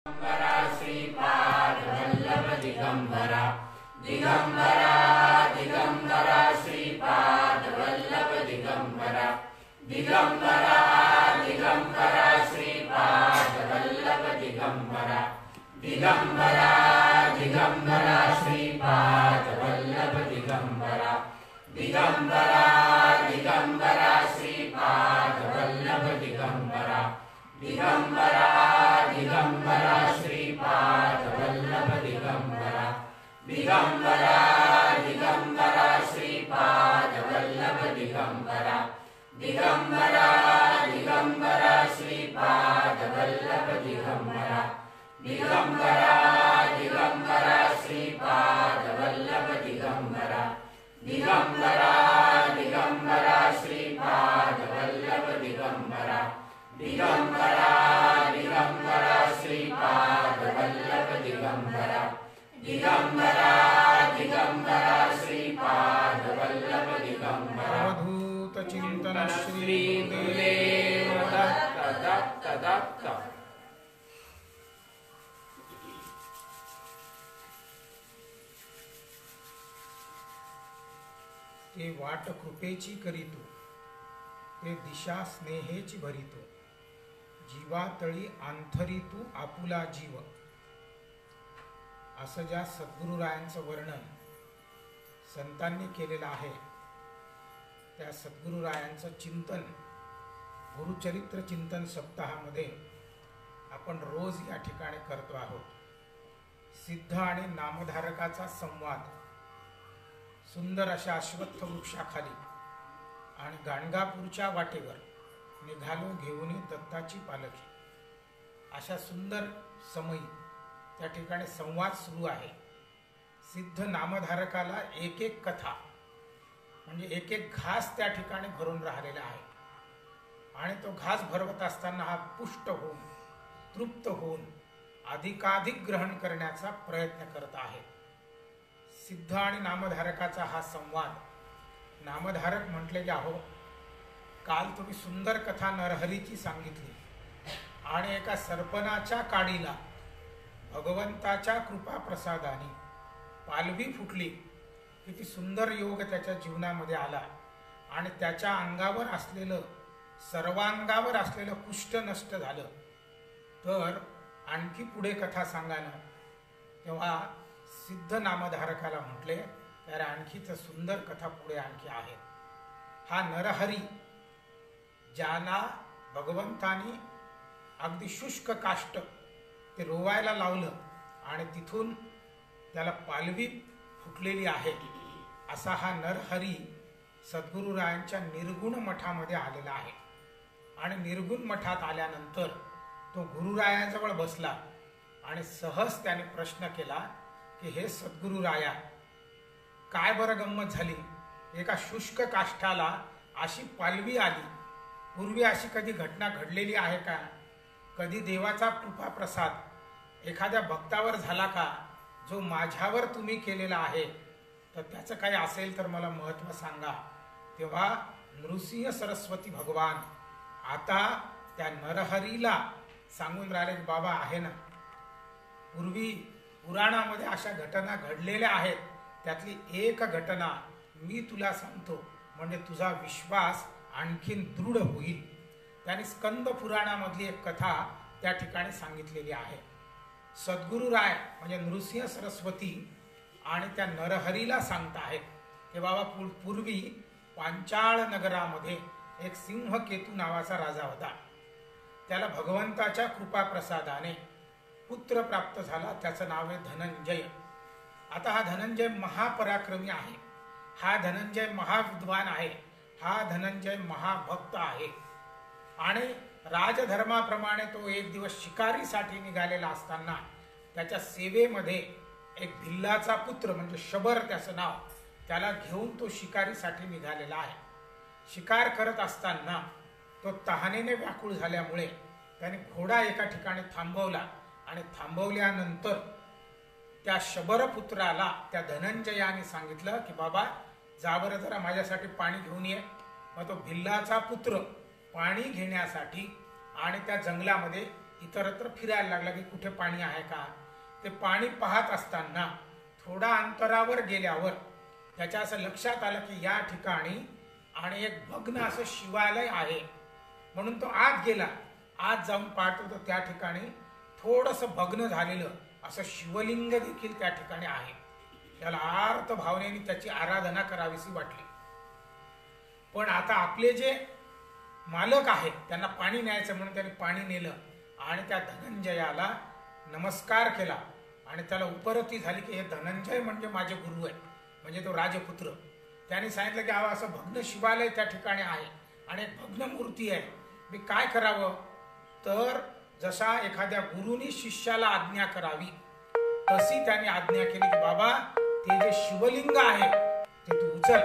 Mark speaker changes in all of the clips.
Speaker 1: दिगंबरा श्रीपाद वल्लभ दिगंबरा दिगंबरा दिगंबरा श्रीपाद वल्लभ दिगंबरा दिगंबरा दिगंबरा श्रीपाद वल्लभ दिगंबरा दिगंबरा दिगंबरा श्रीपाद वल्लभ दिगंबरा दिगंबरा दिगंबरा श्रीपाद वल्लभ दिगंबरा दिगंबरा दिगंबरा श्रीपाद वल्लभ दिगंबरा दिगंबरा दिगंबरा श्रीपाद वल्लभ दिगंबरा दिगंबरा दिगंबरा श्रीपाद वल्लभ दिगंबरा दिगंबरा दिगंबरा श्रीपाद वल्लभ दिगंबरा दिगंबरा दिगंबरा श्रीपाद वल्लभ दिगंबरा दिगंबरा दिगंबरा श्रीपाद वल्लभ दिगंबरा दिगंबरा दिगंबरा श्रीपाद वल्लभ दिगंबरा
Speaker 2: अवधूत चिंतन
Speaker 1: श्री गुरुदेव दत्त दत्त दत्त।
Speaker 2: ते वाट कृपेची करीतो, ते दिशा स्नेहेची भरितो, जीवातळी आंथरीतू आपुला जीव, असं ज्या सद्गुरुरायांचं वर्णन संतांनी केलेलं आहे त्या सद्गुरुरायांचं चिंतन गुरुचरित्र चिंतन सप्ताहामध्ये आपण रोज या ठिकाणी करतो आहोत। सिद्ध आणि नामधारकाचा संवाद सुंदर अशा अश्वत्थ वृक्षाखाली आणि गाणगापूरच्या वाटेवर निघालो घेऊन दत्ताची पालखी, अशा सुंदर समयी त्या ठिकाणी संवाद सुरू आहे। सिद्ध नामधारकाला एक एक कथा म्हणजे एक एक घास त्या ठिकाणी भरून राहिलेला आहे आणि तो घास भरवत असताना हा पुष्ट होऊन तृप्त होऊन अधिकाधिक ग्रहण करण्याचा प्रयत्न करत आहे। सिद्ध आणि नामधारकाचा हा संवाद, नामधारक म्हटले की अहो काल तुम्ही सुंदर कथा नरहरीची सांगितली आणि एका सरपणाच्या काडीला भगवंताच्या कृपा प्रसादाने पालवी फुटली, किती सुंदर योग त्याच्या जीवनामध्ये आला आणि त्याच्या अंगावर असलेलं सर्वांगावर असलेलं कुष्ठ नष्ट झालं। तर आणखी पुढे कथा सांगा ना। तेव्हा सिद्ध नामधारकाला म्हटले तर आणखीच सुंदर कथा पुढे आणखी आहे। हा नरहरी ज्याला भगवंतानी अगदी शुष्क काष्ट ते रोवायला लावलं आणि तिथून त्याला पालवी फुटलेली आहे, असा हा नरहरी सद्गुरुरायांच्या निर्गुण मठामध्ये आलेला आहे। आणि निर्गुण मठात आल्यानंतर तो गुरुरायाजवळ बसला आणि सहज त्याने प्रश्न केला की हे सद्गुरुराया, काय बरं गंमत झाली, एका शुष्क काष्ठाला अशी पालवी आली, पूर्वी अशी कधी घटना घडलेली आहे का? कधी देवाचा कृपा प्रसाद एखाद्या भक्तावर झाला का जो माझ्यावर तुम्ही केलेला आहे? तर त्याचं काही असेल तर मला महत्त्व सांगा। तेव्हा नृसिंह सरस्वती भगवान आता त्या नरहरीला सांगून राहिले की बाबा आहे ना, पूर्वी पुराणामध्ये अशा घटना घडलेल्या आहेत, त्यातली एक घटना मी तुला सांगतो म्हणजे तुझा विश्वास आणखीन दृढ होईल। त्याने स्कंद पुराणामधली एक कथा त्या ठिकाणी सांगितलेली आहे। सद्गुरुराय म्हणजे नृसिंह सरस्वती आणि त्या नरहरीला सांगत आहेत की बाबा पूर्वी पांचाळ नगरामध्ये एक सिंहकेतू नावाचा राजा होता। त्याला भगवंताच्या कृपा प्रसादाने पुत्र प्राप्त झाला, त्याचं नाव आहे धनंजय। आता हा धनंजय महापराक्रमी आहे, हा धनंजय महाविद्वान आहे, हा धनंजय महाभक्त आहे आणि राजधर्माप्रमाणे तो एक दिवस शिकारीसाठी निघालेला असताना त्याच्या सेवेमध्ये एक भिल्लाचा पुत्र म्हणजे शबर त्याचं नाव, त्याला घेऊन तो शिकारीसाठी निघालेला आहे। शिकार करत असताना तो तहानेने व्याकुळ झाल्यामुळे त्याने घोडा एका ठिकाणी थांबवला आणि थांबवल्यानंतर त्या शबरपुत्राला त्या धनंजयाने सांगितलं की बाबा जा बरं जरा माझ्यासाठी पाणी घेऊन ये। मग तो भिल्लाचा पुत्र पाणी घेण्यासाठी आणि त्या जंगलामध्ये इतरत्र फिरायला लागला की कुठे पाणी आहे का. ते पाणी पाहत असताना थोडा अंतरावर गेल्यावर त्याच्या असं लक्षात आलं की या ठिकाणी आणि एक भग्न असं शिवालय आहे. म्हणून तो आत गेला. आत जाऊन पाहतो तर त्या ठिकाणी थोडंसं भग्न झालेलं असं शिवलिंग देखील त्या ठिकाणी आहे. त्याला आर्त भावनेने त्याची आराधना करावीशी वाटली. पण आता आपले जे मालक आहेत त्यांना पाणी न्यायचं म्हणून त्यांनी पाणी नेलं आणि त्या धनंजयाला नमस्कार केला आणि त्याला उपरती झाली की हे धनंजय म्हणजे माझे गुरु आहे, म्हणजे तो राजपुत्र. त्याने सांगितलं की असं भग्न शिवालय त्या ठिकाणी आहे आणि एक भग्न मूर्ती आहे, मी काय करावं. तर जसा एखाद्या गुरुनी शिष्याला आज्ञा करावी तशी त्याने आज्ञा केली की बाबा ते जे शिवलिंग आहे ते तू उचल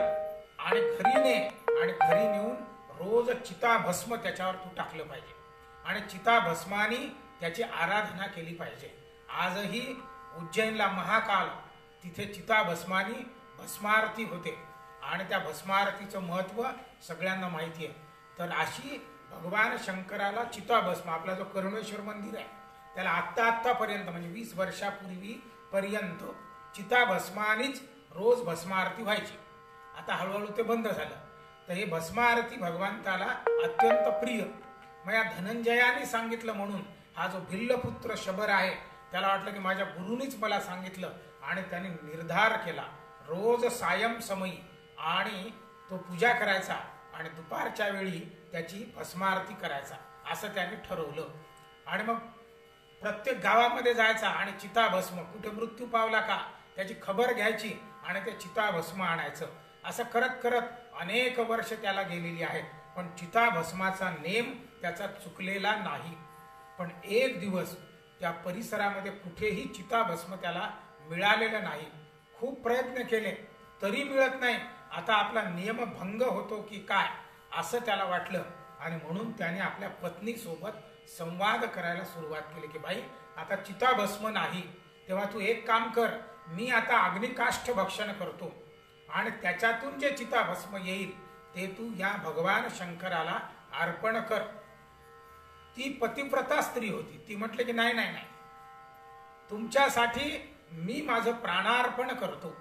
Speaker 2: आणि घरी ने आणि घरी नेऊन रोज चिताभस्म त्याच्यावर तू टाकलं पाहिजे आणि चिताभस्मानी त्याची आराधना केली पाहिजे. आजही उज्जैनला महाकाल तिथे चिताभस्मानी भस्मारती होते आणि त्या भस्मारतीचं महत्व सगळ्यांना माहिती आहे. तर अशी भगवान शंकराला चिताभस्म, आपला जो कर्णेश्वर मंदिर आहे त्याला आत्तापर्यंत म्हणजे 20 वर्षापूर्वी पर्यंत चिताभस्मानीच रोज भस्मारती व्हायची. आता हळूहळू ते बंद झालं. तर हे भस्मारती भगवंताला अत्यंत प्रिय. मग या धनंजयाने सांगितलं म्हणून हा जो भिल्लपुत्र शबर आहे त्याला वाटलं की माझ्या गुरुनीच मला सांगितलं आणि त्याने निर्धार केला रोज सायं समयी आणि तो पूजा करायचा आणि दुपारच्या वेळी त्याची भस्मारती करायचा असं त्याने ठरवलं. आणि मग प्रत्येक गावामध्ये जायचा आणि चिताभस्म कुठे मृत्यू पावला का त्याची खबर घ्यायची आणि ते चिताभस्म आणायचं. असं करत करत अनेक वर्ष त्याला गेलेली आहेत, पण चिताभस्माचा नेम त्याचा चुकलेला नाही. पण एक दिवस त्या परिसरामध्ये कुठेही चिताभस्म त्याला मिळालेलं नाही. खूप प्रयत्न केले तरी मिळत नाही. आता आपला नियम भंग होतो की काय असं त्याला वाटलं आणि म्हणून त्याने आपल्या पत्नीसोबत संवाद करायला सुरुवात केली की बाई आता चिताभस्म नाही तेव्हा तू एक काम कर, मी आता अग्निकाष्ठ भक्षण करतो आणि त्याच्यातून जे चिताभस्म येईल ते तू या भगवान शंकराला अर्पण कर. ती पतिव्रता स्त्री होती. ती म्हटले की नाही नाही नाही, तुमच्यासाठी मी माझं प्राणार्पण करतो.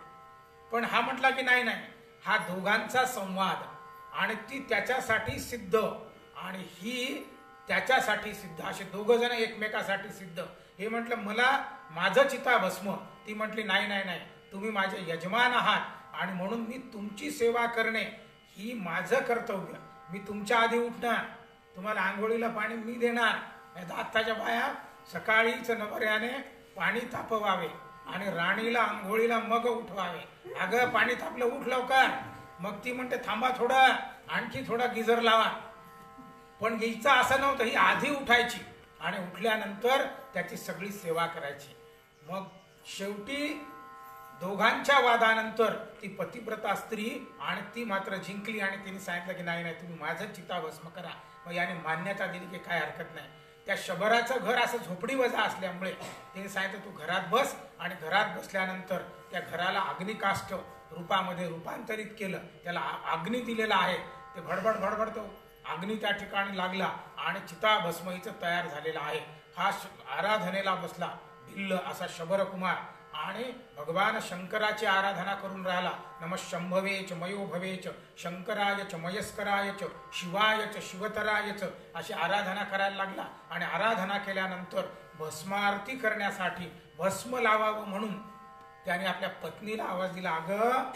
Speaker 2: पण हा म्हटला की नाही नाही, हा दोघांचा संवाद आणि ती त्याच्यासाठी सिद्ध आणि ही त्याच्यासाठी सिद्ध, असे दोघं जण एकमेकासाठी सिद्ध. हे म्हटलं मला माझं चिताभस्म. ती म्हटली नाही नाही नाही, तुम्ही माझे यजमान आहात आणि म्हणून मी तुमची सेवा करणे ही माझं कर्तव्य. मी तुमच्या आधी उठणार, तुम्हाला आंघोळीला पाणी मी देणार. आत्ताच्या बाया सकाळीच नवऱ्याने पाणी तापवावे आणि राणीला आंघोळीला मग उठवावे. अगं पाणी तापलं, उठ लवकर. मग ती म्हणते थांबा थोडं, आणखी थोडा गिझर लावा. पण हिचं असं नव्हतं, ही आधी उठायची आणि उठल्यानंतर त्याची सगळी सेवा करायची. मग शेवटी दोघांच्या वादानंतर ती पतिव्रता स्त्री आणि ती मात्र जिंकली आणि तिने सांगितलं की नाही नाही, तुम्ही माझं चिताभस्म करा. मग याने मान्यता दिली की काय हरकत नाही. त्या शबराचं घर असं झोपडी वजा असल्यामुळे तिने सांगितलं तू घरात बस आणि घरात बसल्यानंतर त्या घराला अग्निकाष्ठ रूपामध्ये रूपांतरित केलं. त्याला अग्नी दिलेला आहे. ते भडभड भडभड तो अग्नी त्या ठिकाणी लागला आणि चिताभस्म हिचं तयार झालेला आहे. हा आराधनेला बसला भिल्ल असा शबरकुमार आणि भगवान शंकराची आराधना करून राहिला. नमः शंभवेच मयोभवेच शंकरायच मयस्करायच शिवायच शिवतरायच अशी आराधना करायला लागला. आणि आराधना केल्यानंतर भस्मारती करण्यासाठी भस्म लावावं म्हणून त्याने आपल्या पत्नीला आवाज दिला. अगं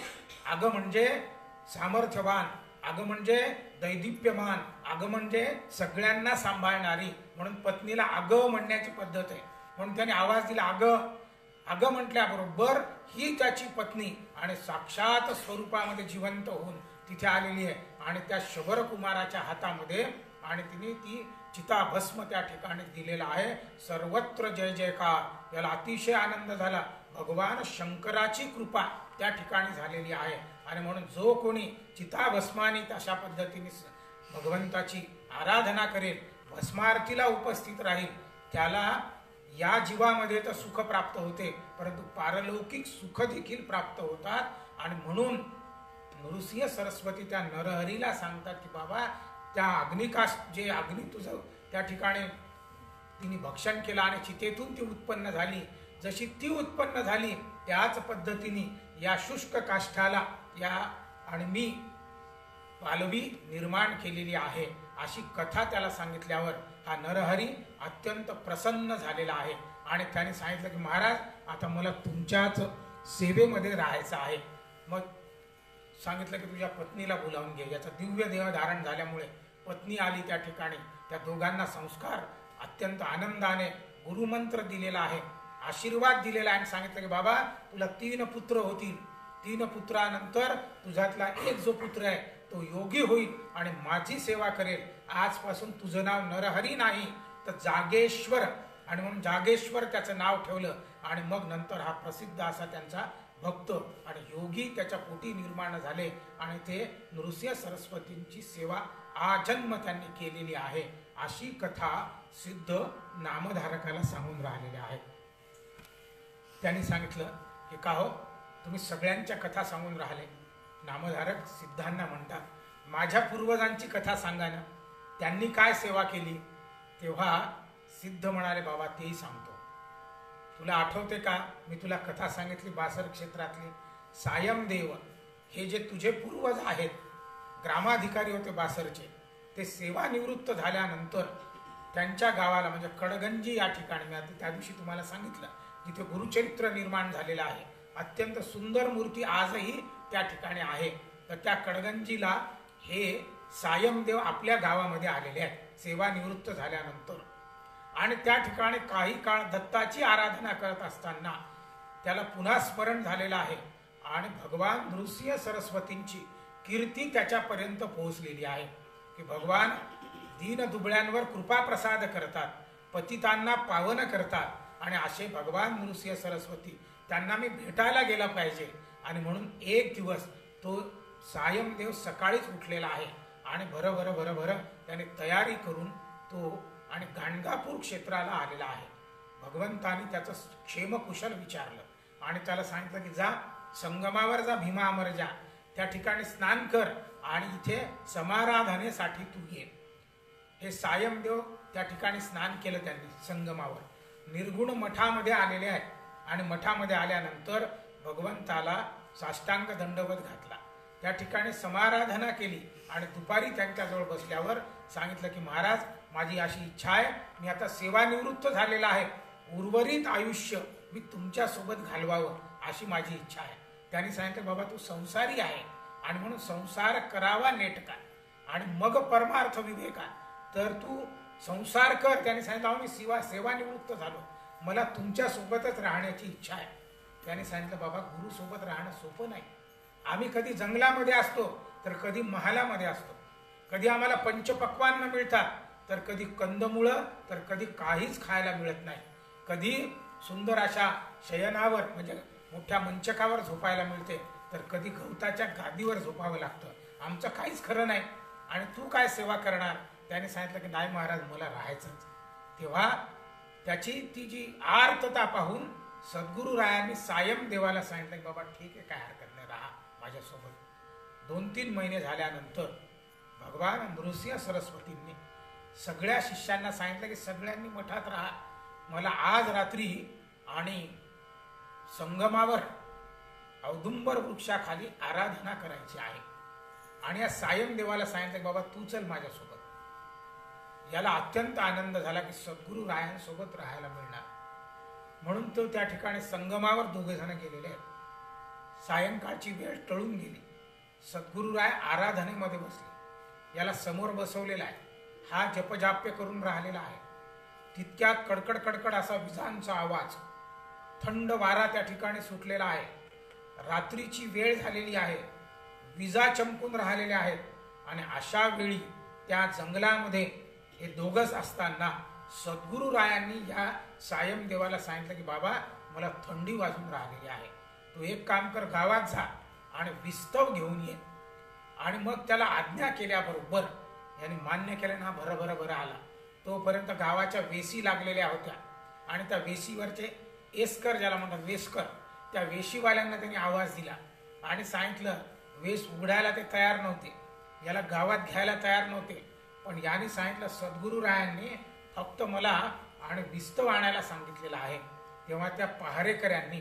Speaker 2: अगं म्हणजे सामर्थ्यवान, अगं म्हणजे दैदिप्यमान, अगं म्हणजे सगळ्यांना सांभाळणारी. म्हणून पत्नीला अगं म्हणण्याची पद्धत आहे. म्हणून त्याने आवाज दिला अगं. अगं म्हटल्याबरोबर ही त्याची पत्नी आणि साक्षात स्वरूपामध्ये जिवंत होऊन तिथे आलेली आहे आणि त्या शबरकुमाराच्या हातामध्ये आणि तिने ती चिताभस्म त्या ठिकाणी दिलेला आहे. सर्वत्र जय जयकार. याला अतिशय आनंद झाला. भगवान शंकराची कृपा त्या ठिकाणी झालेली आहे आणि म्हणून जो कोणी चिताभस्मानी अशा पद्धतीने भगवंताची आराधना करेल, भस्मारतीला उपस्थित राहील, त्याला या जीवामध्ये तर सुख प्राप्त होते परंतु पारलौकिक सुख देखील प्राप्त होतात. आणि म्हणून नृसिंह सरस्वती त्या नरहरीला सांगतात की बाबा त्या अग्निकाश जे अग्नी तुझं त्या ठिकाणी तिने भक्षण केलं आणि चितेतून ती उत्पन्न झाली. जशी ती उत्पन्न झाली त्याच पद्धतीने या शुष्क काष्ठाला या आणि मी पालवी निर्माण केलेली आहे अशी कथा त्याला सांगितल्यावर हा नरहरी अत्यंत प्रसन्न झालेला आहे. आणि त्याने सांगितलं की महाराज आता मला तुमच्याच सेवेमध्ये राहायचं आहे. मग सांगितलं की तुझ्या पत्नीला बोलावून घे. याचा दिव्य देह धारण झाल्यामुळे पत्नी आली त्या ठिकाणी. त्या दोघांना संस्कार अत्यंत आनंदाने गुरुमंत्र दिलेला आहे, आशीर्वाद दिलेला आहे आणि सांगितलं की बाबा तुला 3 पुत्र होतील. 3 पुत्रानंतर तुझ्यातला एक जो पुत्र आहे तो योगी होईल आणि माझी सेवा करेल. आजपासून तुझं नाव नरहरी नाही तर जागेश्वर, आणि म्हणून जागेश्वर त्याचं नाव ठेवलं. आणि मग नंतर हा प्रसिद्ध असा त्यांचा भक्त आणि योगी त्याच्या पोटी निर्माण झाले आणि ते नृसिंह सरस्वतींची सेवा आजन्म त्यांनी केलेली आहे. अशी कथा सिद्ध नामधारकाला सांगून राहिलेली आहे. त्यांनी सांगितलं की का हो तुम्ही सगळ्यांच्या कथा सांगून राहिले. नामधारक सिद्धांना म्हणतात माझ्या पूर्वजांची कथा सांगा ना, त्यांनी काय सेवा केली. तेव्हा सिद्ध म्हणाले बाबा तेही सांगतो. तुला आठवते का मी तुला कथा सांगितली बासर क्षेत्रातली. सायमदेव हे जे तुझे पूर्वज आहेत, ग्रामाधिकारी होते बासरचे, ते सेवानिवृत्त झाल्यानंतर त्यांच्या गावाला म्हणजे कडगंजी या ठिकाणी, मी आता त्या दिवशी तुम्हाला सांगितलं जिथे गुरुचरित्र निर्माण झालेलं आहे, अत्यंत सुंदर मूर्ती आजही त्या ठिकाणी आहे. तर त्या कडगंजीला हे सायमदेव आपल्या गावामध्ये आलेले आहेत सेवानिवृत्त झाल्यानंतर. आणि त्या ठिकाणी काही काळ दत्ताची आराधना करत असताना त्याला पुन्हा स्मरण झालेलं आहे आणि भगवान नृसिंह सरस्वतींची कीर्ती त्याच्यापर्यंत पोहोचलेली आहे की भगवान दीनदुबळ्यांवर कृपा प्रसाद करतात, पतितांना पावन करतात. आणि असे भगवान नृसिंह सरस्वती त्यांना मी भेटायला गेला पाहिजे. आणि म्हणून एक दिवस तो सायमदेव सकाळीच उठलेला आहे आणि भर त्याने तयारी करून तो आणि गाणगापूर क्षेत्राला आलेला आहे. भगवंतानी त्याचं क्षेमकुशल विचारलं आणि त्याला सांगितलं की जा संगमावर जा, भीमा अमर जा, त्या ठिकाणी स्नान कर आणि इथे समाराधनेसाठी तू ये. हे सायमदेव त्या ठिकाणी स्नान केलं त्यांनी संगमावर. निर्गुण मठामध्ये आलेले आहेत आणि मठामध्ये आल्यानंतर भगवंताला साष्टांग दंडवत घातला. त्या ठिकाणी समाराधना केली आणि दुपारी त्यांच्याजवळ बसल्यावर सांगितलं की महाराज माझी अशी इच्छा आहे, मी आता सेवानिवृत्त झालेला आहे, उर्वरित आयुष्य मी तुमच्यासोबत घालवावं अशी माझी इच्छा आहे. त्यांनी सांगितलं बाबा तू संसारी आहे आणि म्हणून संसार करावा नेटका आणि मग परमार्थ विवेका, तर तू संसार कर. त्यांनी सांगितलं मी सेवानिवृत्त झालो, मला तुमच्यासोबतच राहण्याची इच्छा आहे. त्यांनी सांगितलं बाबा गुरु सोबत राहणं सोपं नाही. आम्ही कधी जंगलामध्ये असतो तर कधी महालामध्ये असतो, कधी आम्हाला पंचपक्वान्न मिळतात तर कधी कंदमुळं तर कधी काहीच खायला मिळत नाही, कधी सुंदर अशा शयनावर म्हणजे मोठ्या मंचकावर झोपायला मिळते तर कधी गवताच्या गादीवर झोपावं लागतं. आमचं काहीच खरं नाही आणि तू काय सेवा करणार. त्याने सांगितलं की नाही महाराज मला राहायचंच. तेव्हा त्याची ती जी आर्तता पाहून सद्गुरुरायांनी सायमदेवाला सांगितलं की बाबा ठीक आहे काय हरकत नाही, राहा माझ्यासोबत. 2-3 महिने झाल्यानंतर भगवान नृसिंह सरस्वतींनी सगळ्या शिष्यांना सांगितलं की सगळ्यांनी मठात राहा, मला आज रात्री आणि संगमावर औदुंबर वृक्षाखाली आराधना करायची आहे. आणि या सायमदेवाला सांगितलं की बाबा तू चल माझ्यासोबत. याला अत्यंत आनंद झाला की सद्गुरु रायांसोबत राहायला मिळणार. म्हणून तो त्या ठिकाणी संगमावर 2 जण गेलेले आहेत. सायंकाळची वेळ टळून गेली. सद्गुरुराय आराधनेमध्ये बसले. याला समोर बसवलेला आहे. हा जपजाप्य करून राहिलेला आहे. तितक्यात कडकड कडकड असा विजांचा आवाज, थंड वारा त्या ठिकाणी सुटलेला आहे. रात्रीची वेळ झालेली आहे. विजा चमकून राहिलेल्या आहेत आणि अशा वेळी त्या जंगलामध्ये हे दोघंच असताना सद्गुरुरायांनी या सायमदेवाला सांगितलं की बाबा मला थंडी वाजून राहिलेली आहे, तू एक काम कर गावात जा आणि विस्तव घेऊन ये. आणि मग त्याला आज्ञा केल्याबरोबर यांनी मान्य केलं ना. बरं आला. तोपर्यंत गावाच्या वेशी लागलेल्या होत्या आणि त्या वेशीवरचे एसकर ज्याला म्हणतात वेसकर, त्या वेशीवाल्यांना त्यांनी आवाज दिला आणि सांगितलं. वेश उघडायला ते तयार नव्हते, याला गावात घ्यायला तयार नव्हते. पण याने सांगितलं सद्गुरुरायांनी फक्त मला आणि विस्तव आणायला सांगितलेलं आहे. तेव्हा त्या पहारेकऱ्यांनी,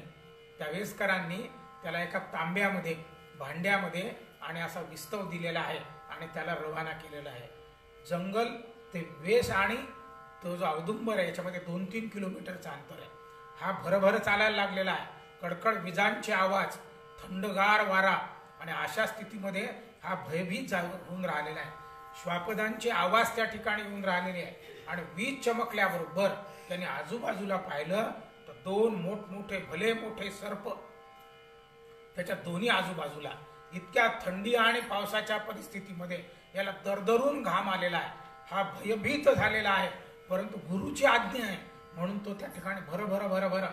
Speaker 2: त्या वेसकरांनी त्याला एका तांब्यामध्ये, भांड्यामध्ये आणि असा विस्तव दिलेला आहे आणि त्याला रवाना केलेला आहे. जंगल ते वेस आणि तो जो औदुंबर आहे याच्यामध्ये 2-3 किलोमीटरचं अंतर आहे. हा भरभर चालायला लागलेला आहे. कडकड विजांचे आवाज, थंडगार वारा आणि अशा स्थितीमध्ये हा भयभीत होऊन राहिलेला आहे. श्वापदांचे आवाज त्या ठिकाणी येऊन राहिलेले आहे आणि वीज चमकल्याबरोबर त्याने आजूबाजूला पाहिलं तर 2 मोठमोठे भले मोठे सर्प त्याच्या दोन्ही आजूबाजूला. इतक्या थंडी आणि पावसाच्या परिस्थितीमध्ये याला दरदरून घाम आलेला आहे. हा भयभीत झालेला आहे, परंतु गुरुची आज्ञा आहे म्हणून तो त्या ठिकाणी भर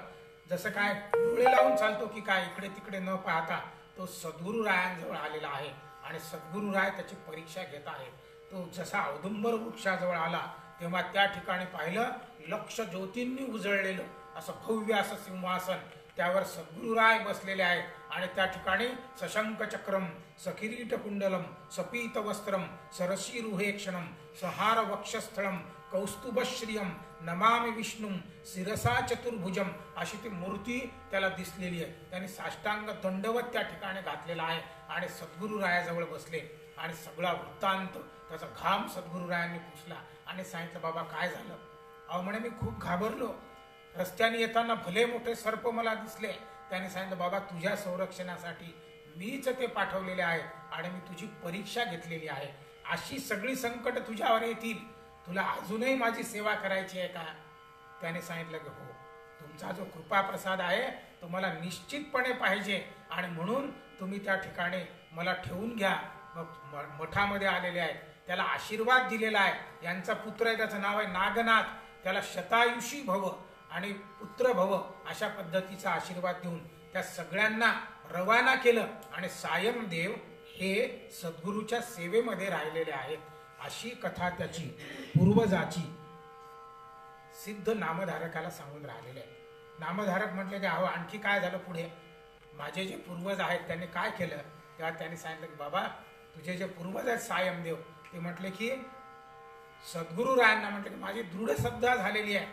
Speaker 2: जसं काय डोळे लावून चालतो की काय इकडे तिकडे न पाहता तो सद्गुरु रायांजवळ आलेला आहे आणि सद्गुरु राय त्याची परीक्षा घेत आहेत. तो जसा औदुंबर वृक्षाजवळ आला तेव्हा त्या ठिकाणी पाहिलं लक्ष ज्योतींनी उजळलेलं असं भव्य असं सिंहासन, त्यावर सद्गुरुराय बसलेले आहेत आणि त्या ठिकाणी सशंक चक्रम सकिरीट कुंडलम सपीत वस्त्रम सरशीरुहे क्षणम संहार वक्षस्थळम कौस्तुभश्रियम नमामि विष्णुम शिरसा चतुर्भुजम अशी ती मूर्ती त्याला दिसलेली आहे. त्यांनी साष्टांग दंडवत त्या ठिकाणी घातलेला आहे आणि सद्गुरुरायाजवळ बसले आणि सगळा वृत्तांत त्याचा घाम सद्गुरुरायांनी पुसला आणि सांगितलं, बाबा काय झालं? अहो म्हणे मी खूप घाबरलो, रस्त्याने येताना भले मोठे सर्प मला दिसले. त्याने सांगितलं, बाबा तुझ्या संरक्षणासाठी मीच ते पाठवलेले आहे आणि मी तुझी परीक्षा घेतलेली आहे. अशी सगळी संकट तुझ्यावर येतील, तुला अजूनही माझी सेवा करायची आहे का? त्याने सांगितलं की हो, तुमचा जो कृपा प्रसाद आहे तो मला निश्चितपणे पाहिजे आणि म्हणून तुम्ही त्या ठिकाणी मला ठेवून घ्या. मग मठामध्ये आलेले आहेत, त्याला आशीर्वाद दिलेला आहे. यांचा पुत्र आहे, त्याचं नाव आहे नागनाथ. त्याला शतायुषी भव आणि पुत्र भव अशा पद्धतीचा आशीर्वाद देऊन त्या सगळ्यांना रवाना केलं आणि सायमदेव हे सद्गुरूच्या सेवेमध्ये राहिलेले आहेत. अशी कथा त्याची पूर्वजाची सिद्ध नामधारकाला सांगून राहिलेले आहे. नामधारक म्हटले की अहो आणखी काय झालं पुढे? माझे जे पूर्वज आहेत त्यांनी काय केलं? तेव्हा त्यांनी सांगितलं की बाबा तुझे जे पूर्वज आहेत सायमदेव, ते म्हटले की सद्गुरुरायांना म्हटले की माझी दृढ श्रद्धा झालेली आहे,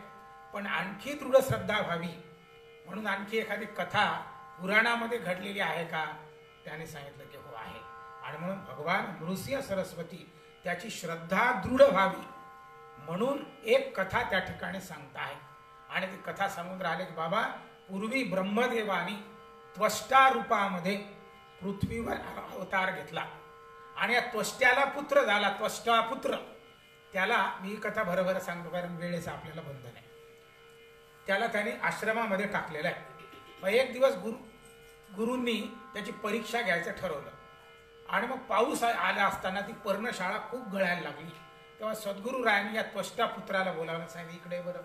Speaker 2: पण आणखी दृढ श्रद्धा व्हावी म्हणून आणखी एखादी कथा पुराणामध्ये घडलेली आहे का? त्याने सांगितलं की हो आहे. आणि म्हणून भगवान नृसिंह सरस्वती त्याची श्रद्धा दृढ व्हावी म्हणून एक कथा त्या ठिकाणी सांगताय आणि ती कथा सांगून राहिले की बाबा पूर्वी ब्रह्मदेवानी त्वष्टा रूपामध्ये पृथ्वीवर अवतार घेतला आणि या त्वष्ट्याला पुत्र झाला, त्वष्टा पुत्र. त्याला मी कथा भरभर सांगतो कारण वेळेचं आपल्याला बंधन आहे. त्याला त्याने आश्रमामध्ये टाकलेलं आहे. मग एक दिवस गुरूंनी त्याची परीक्षा घ्यायचं ठरवलं आणि मग पाऊस आला असताना ती पर्णशाळा खूप गळायला लागली. तेव्हा सद्गुरुरायांनी या त्वष्टा पुत्राला बोलावलं, सांगितलं इकडे बरं,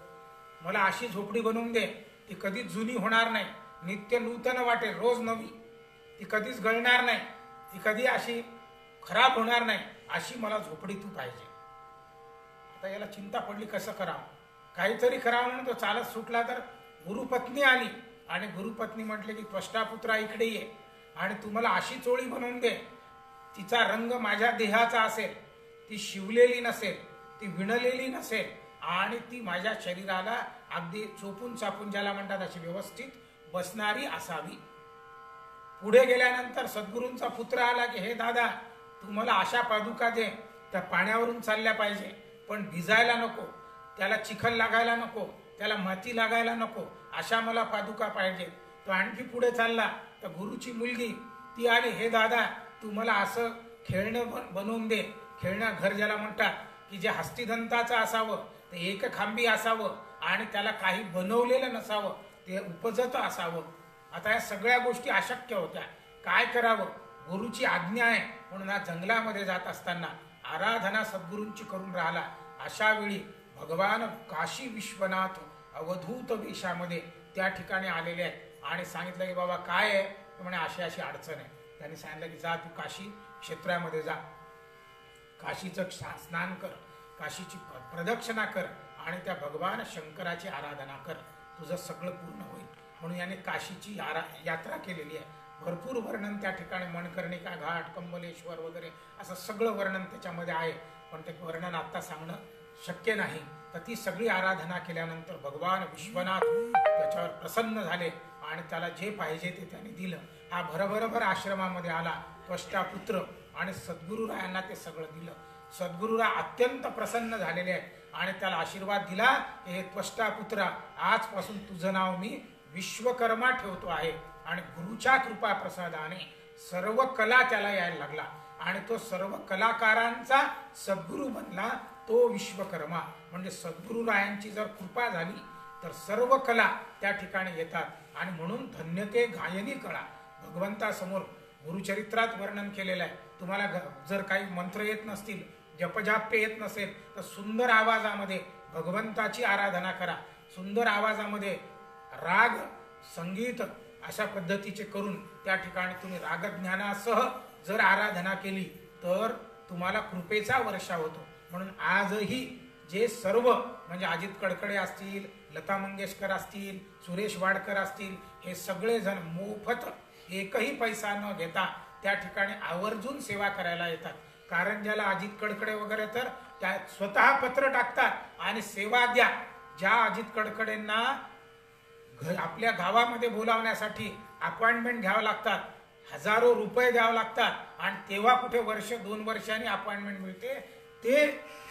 Speaker 2: मला अशी झोपडी बनवून दे, ती कधीच जुनी होणार नाही, नित्य नूतन वाटेल, रोज नवी, ती कधीच गळणार नाही, ती कधी अशी खराब होणार नाही, अशी मला झोपडी तू पाहिजे. आता याला चिंता पडली कसं करावं, काहीतरी करावं म्हणून तो चालत सुटला तर गुरुपत्नी आली आणि गुरुपत्नी म्हटले की त्वष्टापुत्रा इकडे ये आणि तुम्हाला अशी चोळी बनवून दे, तिचा रंग माझ्या देहाचा असेल, ती शिवलेली नसेल, ती विणलेली नसेल आणि ती माझ्या शरीराला अगदी चोपून चापून ज्याला म्हणतात अशी व्यवस्थित बसणारी असावी. पुढे गेल्यानंतर सद्गुरूंचा पुत्र आला की हे दादा तू मला अशा पादुका दे, त्या पाण्यावरून चालल्या पाहिजे पण भिजायला नको, त्याला चिखल लागायला नको, त्याला माती लागायला नको, अशा मला पादुका पाहिजे. तो आणखी पुढे चालला तर गुरुची मुलगी ती आली, हे दादा तू मला असं खेळणं बनवून दे, खेळणं घर ज्याला म्हणतात की जे हस्तिदंताचं असावं, ते एक खांबी असावं आणि त्याला काही बनवलेलं नसावं, ते उपजत असावं. आता या सगळ्या गोष्टी अशक्य होत्या, काय करावं? गुरुची आज्ञा आहे म्हणून हा जंगलामध्ये जात असताना आराधना सद्गुरूंची करून राहिला. अशा वेळी भगवान काशी विश्वनाथ अवधूत वेशामध्ये त्या ठिकाणी आलेले आहेत आणि सांगितलं की बाबा काय आहे? म्हणे अशी अशी अडचण आहे. त्यांनी सांगितलं की जा तू काशी क्षेत्रामध्ये जा, काशीचं स्नान कर, काशीची प्रदक्षिणा कर आणि त्या भगवान शंकराची आराधना कर, तुझं सगळं पूर्ण होईल. म्हणून याने काशीची यात्रा केलेली आहे. भरपूर वर्णन त्या ठिकाणी, मणकर्णिका घाट, कंबलेश्वर वगैरे असं सगळं वर्णन त्याच्यामध्ये आहे, पण ते वर्णन आत्ता सांगणं शक्य नाही. तर ती सगळी आराधना केल्यानंतर भगवान विश्वनाथ त्याच्यावर प्रसन्न झाले आणि त्याला जे पाहिजे ते त्याने दिलं. हा भरभरभर आश्रमामध्ये आला त्वष्टापुत्र आणि सद्गुरुरायांना ते सगळं दिलं. सद्गुरुराय अत्यंत प्रसन्न झालेले आहेत आणि त्याला आशीर्वाद दिला, हे त्वष्टापुत्रा, आजपासून तुझं नाव मी विश्वकर्मा ठेवतो आहे. आणि गुरुच्या कृपा प्रसादाने सर्व कला त्याला यायला लागला आणि तो सर्व कलाकारांचा सद्गुरू बनला. तो विश्वकर्मा म्हणजे सद्गुरुरायांची जर कृपा झाली तर सर्व कला त्या ठिकाणी येतात आणि म्हणून धन्य ते गायनी कळा. भगवंतासमोर गुरुचरित्रात वर्णन केलेलं आहे. तुम्हाला जर काही मंत्र येत नसतील, जपजाप्य येत नसेल तर सुंदर आवाजामध्ये भगवंताची आराधना करा. सुंदर आवाजामध्ये राग संगीत अशा पद्धतीचे करून त्या ठिकाणी तुम्ही रागज्ञानासह जर आराधना केली तर तुम्हाला कृपेचा वर्षा होतो. म्हणून आजही जे सर्व म्हणजे अजित कडकडे असतील, लता मंगेशकर असतील, सुरेश वाडकर असतील, हे सगळे जण मोफत एकही पैसा न घेता त्या ठिकाणी आवर्जून सेवा करायला येतात. कारण ज्याला अजित कडकडे वगैरे तर त्या स्वतः पत्र टाकतात आणि सेवा द्या. ज्या अजित कडकडेंना आपल्या गावामध्ये बोलावण्यासाठी अपॉइंटमेंट घ्यावं लागतात, हजारो रुपये द्यावं लागतात आणि तेव्हा कुठे वर्ष 2 वर्षांनी अपॉइंटमेंट मिळते. ते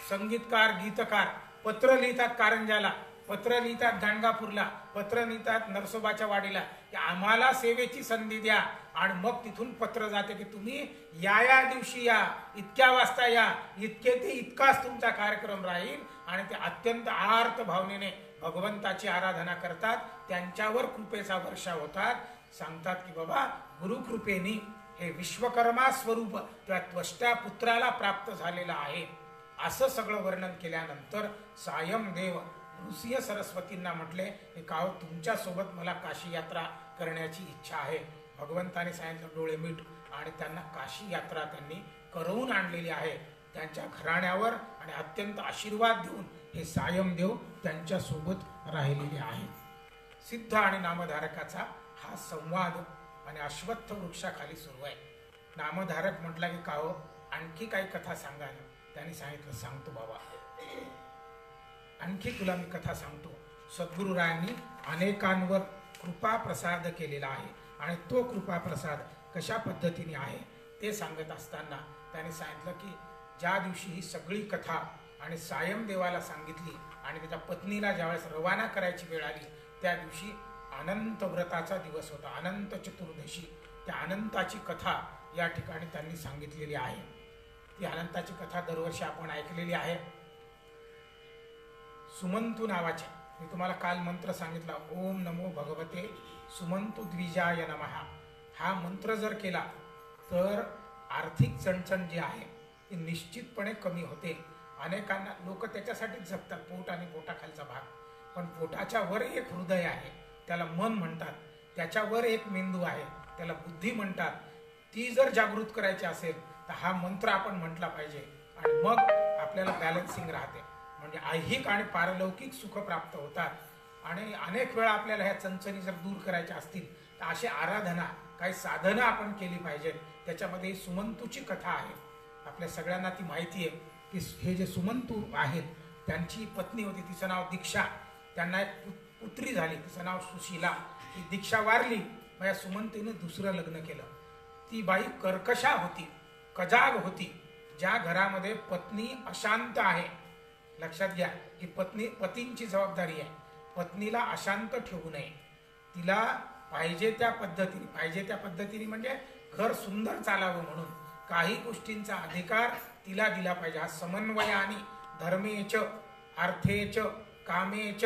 Speaker 2: संगीतकार, गीतकार पत्र लिहितात कारंजाला, पत्र लिहितात गाणगापूरला, पत्र लिहितात नरसोबाच्या वाडीला की आम्हाला सेवेची संधी द्या. आणि मग तिथून पत्र जाते की तुम्ही या दिवशी या, इतक्या वाजता या, इतके ते इतकाच तुमचा कार्यक्रम राहील. आणि ते अत्यंत आर्त भावनेने भगवंताची आराधना करतात, त्यांच्यावर कृपेचा वर्षा होतात. सांगतात की बाबा गुरुकृपेनी हे विश्वकर्मा स्वरूप त्या त्वष्टा पुत्राला प्राप्त झालेलं आहे. असं सगळं वर्णन केल्यानंतर सायमदेव नृसिंह सरस्वतींना म्हटले की काहो तुमच्या सोबत मला काशी यात्रा करण्याची इच्छा आहे. भगवंताने सांगितलं डोळे मीट आणि त्यांना काशी यात्रा त्यांनी करवून आणलेली आहे. त्यांच्या घराण्यावर आणि अत्यंत आशीर्वाद देऊन हे सायमदेव त्यांच्या सोबत राहिलेले आहेत. सिद्ध आणि नामधारकाचा हा संवाद आणि अश्वत्थ वृक्षाखाली सुरू आहे. नामधारक म्हटला की काहो आणखी काही कथा सांगा. त्यांनी सांगितलं सांगतो बाबा, आणखी तुला मी कथा सांगतो. सद्गुरुरायांनी अनेकांवर कृपा प्रसाद केलेला आहे आणि तो कृपा प्रसाद कशा पद्धतीने आहे ते सांगत असताना त्यांनी सांगितलं की ज्या दिवशी ही सगळी कथा आणि सायमदेवाला सांगितली आणि त्याच्या पत्नीला ज्यावेळेस रवाना करायची वेळ आली त्या दिवशी अनंत व्रताचा दिवस होता, अनंत चतुर्दशी. त्या अनंताची कथा या ठिकाणी त्यांनी सांगितलेली आहे. ती अनंताची कथा दरवर्षी आपण ऐकलेली आहे. सुमंतू नावाचे मी तुम्हाला काल मंत्र सांगितला, ओम नमो भगवते सुमंतू द्विजाय नमः. हा मंत्र जर केला तर आर्थिक चणचण जी आहे ती निश्चितपणे कमी होते. अनेकांना लोक त्याच्यासाठीच जगतात, पोट आणि पोटाखालचा भाग. पण पोटाच्या वर एक हृदय आहे, त्याला मन म्हणतात. त्याच्यावर एक मेंदू आहे, त्याला बुद्धी म्हणतात. ती जर जागृत करायची असेल तर हा मंत्र आपण म्हटला पाहिजे आणि मग आपल्याला बॅलन्सिंग राहते. म्हणजे ऐहिक आणि पारलौकिक सुख प्राप्त होतात. आणि अनेक वेळा आपल्याला ह्या चणचणी जर दूर करायच्या असतील तर अशी आराधना, काही साधनं आपण केली पाहिजेत. त्याच्यामध्ये सुमंतूची कथा आहे. आपल्या सगळ्यांना ती माहिती आहे की हे जे सुमंतू आहेत त्यांची पत्नी होती, तिचं नाव दीक्षा. त्यांना एक पुत्री झाली, तिचं नाव सुशीला. ती दीक्षा वारली, मग या सुमंतीने दुसरं लग्न केलं. ती बाई कर्कशा होती, कजाग होती. ज्या घरामध्ये पत्नी अशांत आहे, लक्षात घ्या की पतींची जबाबदारी आहे, पत्नीला अशांत ठेवू नये. तिला पाहिजे त्या पद्धतीने म्हणजे घर सुंदर चालावं म्हणून काही गोष्टींचा अधिकार तिला दिला पाहिजे. हा समन्वयाने धर्मेच अर्थेच कामेच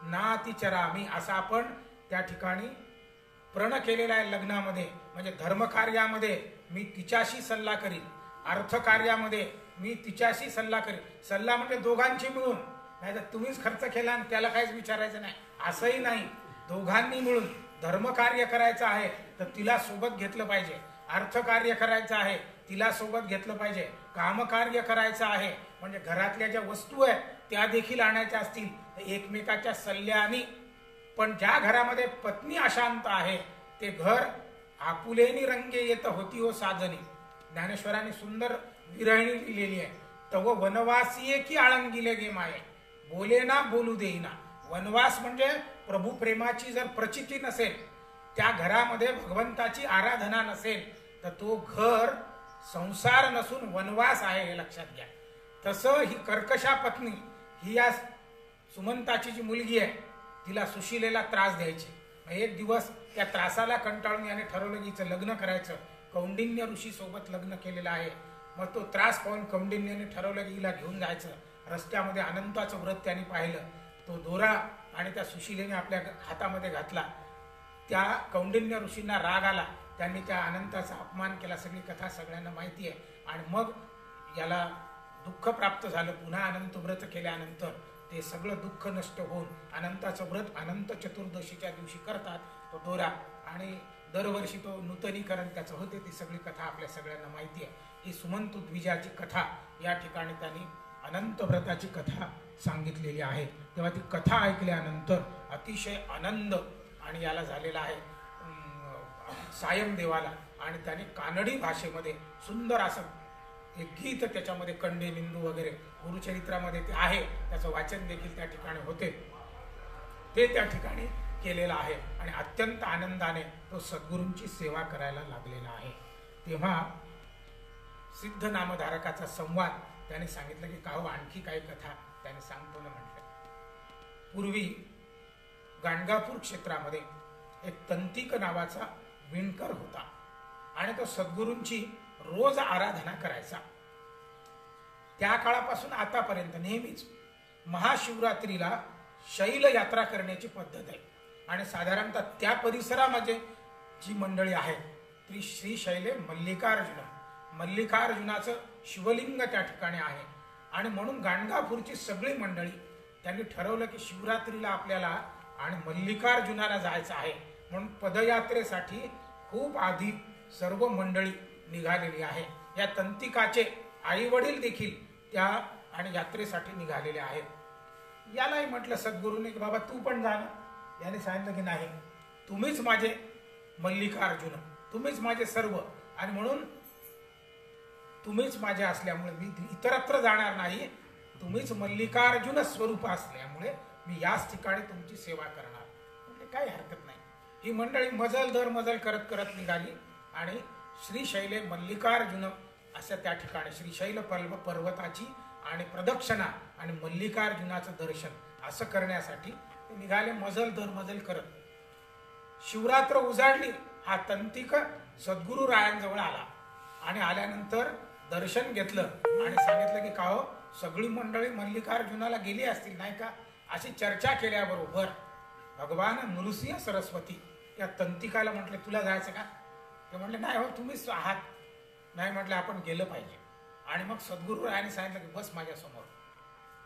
Speaker 2: नातिचरामी असा आपण त्या ठिकाणी प्रण केलेला आहे लग्नामध्ये. म्हणजे धर्मकार्यामध्ये मी तिच्याशी सल्ला करीन, अर्थकार्यामध्ये मी तिच्याशी सल्ला करीन. सल्ला म्हणजे दोघांची मिळून, नाही तर तुम्हीच खर्च केला आणि त्याला काहीच विचारायचं नाही असंही नाही. दोघांनी मिळून धर्मकार्य करायचं आहे तर तिला सोबत घेतलं पाहिजे, अर्थकार्य करायचं आहे तिला सोबत घेतलं पाहिजे, कामकार्य करायचं आहे म्हणजे घरातल्या ज्या वस्तू आहेत त्या देखील आणायच्या असतील तर एकमेकाच्या सल्ल्याने. पण ज्या घरामध्ये पत्नी अशांत आहे ते घर आपुलेनी रंगे येत होती हो साजनी. ज्ञानेश्वरांनी सुंदर विरहिणी लिहिलेली आहे. तव वनवासीये की आळंगिले गे माये, बोले ना बोलू देईना. वनवास म्हणजे प्रभू प्रेमाची जर प्रचिती नसेल, त्या घरामध्ये भगवंताची आराधना नसेल, तर तो घर संसार नसून वनवास आहे, हे लक्षात घ्या. तसं ही कर्कशा पत्नी, ही या सुमंताची जी मुलगी आहे, तिला सुशिलेला त्रास द्यायची. एक दिवस त्या त्रासाला कंटाळून याने ठरवलं की हिचं लग्न करायचं. कौंडिन्य ऋषी सोबत लग्न केलेलं आहे. मग तो त्रास पाहून कौंडिन्याने ठरवलं की हिला घेऊन जायचं. रस्त्यामध्ये अनंताचं व्रत त्यांनी पाहिलं. तो दोरा आणि त्या सुशिलेने आपल्या हातामध्ये घातला. त्या कौंडिन्य ऋषींना राग आला. त्यांनी त्या अनंताचा अपमान केला. सगळी कथा सगळ्यांना माहिती आहे. आणि मग याला दुःख प्राप्त झालं. पुन्हा अनंत व्रत केल्यानंतर ते सगळं दुःख नष्ट होऊन अनंताचं व्रत अनंत चतुर्दशीच्या दिवशी करतात तो दोरा. आणि दरवर्षी तो नूतनीकरण त्याचं होते. ती सगळी कथा आपल्या सगळ्यांना माहिती आहे. ही सुमंत द्विजाची कथा या ठिकाणी त्यांनी अनंत व्रताची कथा सांगितलेली आहे. तेव्हा ती कथा ऐकल्यानंतर अतिशय आनंद आणि याला झालेला आहे सायम देवाला. आणि त्याने कानडी भाषेमध्ये सुंदर असं एक गीत, त्याच्यामध्ये कंडे निंदू वगैरे गुरुचरित्रामध्ये ते आहे, त्याचं वाचन देखील त्या ठिकाणी होते, ते त्या ठिकाणी केलेलं आहे. आणि अत्यंत आनंदाने तो सद्गुरूंची सेवा करायला लागलेला आहे. तेव्हा सिद्ध नामधारकाचा संवाद त्याने सांगितलं की का हो आणखी काही कथा त्याने सांगतो ना म्हटलं. पूर्वी गाणगापूर क्षेत्रामध्ये एक तंतिक नावाचा विणकर होता आणि तो सद्गुरूंची रोज आराधना करायचा. त्या काळापासून आतापर्यंत नेहमीच महाशिवरात्रीला शैल यात्रा करण्याची पद्धत आहे. आणि साधारणतः त्या परिसरामध्ये जी मंडळी आहेत ती श्री शैले मल्लिकार्जुनाचं शिवलिंग त्या ठिकाणी आहे. आणि म्हणून गाणगापूरची सगळी मंडळी त्यांनी ठरवलं की शिवरात्रीला आपल्याला आणि मल्लिकार्जुनाला जायचं आहे. म्हणून पदयात्रेसाठी खूप आधी सर्व मंडळी निघालेली आहे. या तंतिकाचे आई वडील देखील त्या आणि यात्रेसाठी निघालेले आहेत. यालाही म्हटलं सद्गुरूने की बाबा तू पण जा ना. याने सांगितलं की नाही, तुम्हीच माझे मल्लिकार्जुन, तुम्हीच माझे सर्व, आणि म्हणून तुम्हीच माझे असल्यामुळे मी इतरत्र जाणार नाही. तुम्हीच मल्लिकार्जुन स्वरूप असल्यामुळे मी याच ठिकाणी तुमची सेवा करणार. म्हणजे काही हरकत नाही. ही मंडळी मजल दर मजल करत करत निघाली आणि श्रीशैले मल्लिकार्जुन अशा त्या ठिकाणी श्रीशैल पर्वताची आणि प्रदक्षिणा आणि मल्लिकार्जुनाचं दर्शन असं करण्यासाठी ते निघाले मजल दर मजल करत. शिवरात्र उजाडली. हा तंतिक सद्गुरू रायांजवळ आला आणि आल्यानंतर दर्शन घेतलं आणि सांगितलं की का हो सगळी मंडळी मल्लिकार्जुनाला गेली असतील नाही का. अशी चर्चा केल्याबरोबर भगवान नृसिंह सरस्वती या तंतिकाला म्हटले तुला जायचं का. ते म्हटले नाही हो तुम्हीच आहात. नाही म्हटलं आपण गेलं पाहिजे. आणि मग सद्गुरू रायांनी सांगितलं की बस माझ्या समोर.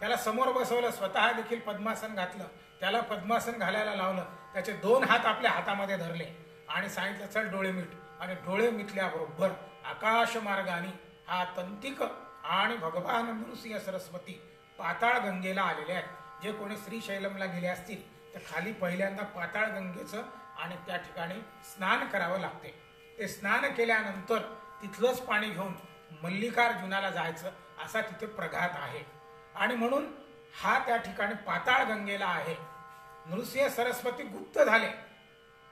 Speaker 2: त्याला समोर बसवलं. स्वतः देखील पद्मासन घातलं. त्याला पद्मासन घालायला लावलं. त्याचे 2 हात आपल्या हातामध्ये धरले आणि सांगितलं चल डोळे मिट. आणि डोळे मिटल्याबरोबर आकाश मार्गाने हा तंतिक आणि भगवान नृसिंह सरस्वती पाताळ गंगेला आलेले आहेत. जे कोणी श्रीशैलमला गेले असतील तर खाली पहिल्यांदा पाताळ गंगेचं आणि त्या ठिकाणी स्नान करावं लागते. ते स्नान केल्यानंतर तिथलंच पाणी घेऊन मल्लिकार्जुनाला जायचं असा तिथे प्रघात आहे. आणि म्हणून हा त्या ठिकाणी पाताळ गंगेला आहे. नृसिंह सरस्वती गुप्त झाले